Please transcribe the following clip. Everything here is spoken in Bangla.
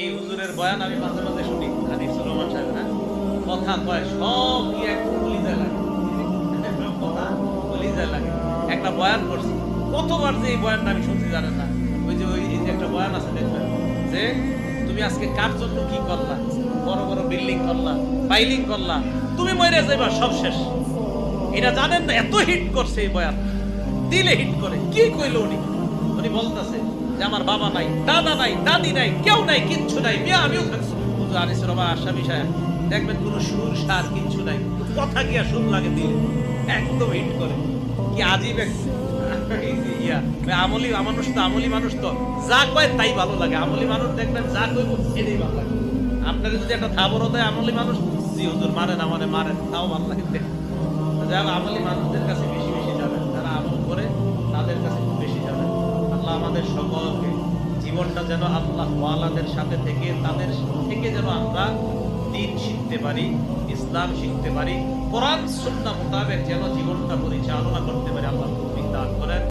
এই হুজুরের বয়ান আমি মাঝে মাঝে শুনি, আনিসুর রহমান সাহেব না কথা কয় সব কি একদম কলিজায় লাগে, কথা কলিজায় লাগে। একটা বয়ান করছে, কতবার যে এই বয়ানটা আমি শুনছি জানেন না। ওই যে এই যে একটা বয়ান আছে দেখবেন যে তুমি আজকে কার জন্য কি করলা, বড় বড় বিল্ডিং করলা, বাইলিং করলা, তুমি মরে যাইবা সব শেষ। এটা জানেন না, এত হিট করছে এই বয়ান, দিলে হিট করে। কি কইল উনি? উনি বলতেছে যে আমার বাবা নাই, দাদা নাই, দাদি নাই, কেউ নাই, কিচ্ছু নাই, মিয়া আমিও থাকছি। হুজুর আনিসুর রহমান আসামি সাহেব দেখবেন কোনো সুর সার কিচ্ছু নাই, কথা গিয়া সুর লাগে দিলে একদম হিট করে। কি আজীব এক ইয়া আমলি মানুষ তো, আমলি মানুষ তো যা কয় তাই ভালো লাগে। আমলি মানুষ দেখবেন যা কইব এটাই ভালো লাগে। আপনাকে যদি একটা থাবরও দেয় আমলি মানুষ, জি হুজুর মারেন আমারে মারেন, তাও ভালো লাগে। যারা আমলি মানুষদের কাছে বেশি বেশি যাবেন, যারা আমল করে তাদের কাছে খুব বেশি যাবেন। আল্লাহ আমাদের সকলকে জীবনটা যেন আল্লাহ ওয়ালাদের সাথে থেকে তাদের থেকে যেন আমরা দ্বীন শিখতে পারি, ইসলাম শিখতে পারি, কোরআন সুন্নাহ মোতাবেক যেন জীবনটা পরিচালনা করতে পারি। আল্লাহ তৌফিক দান করেন।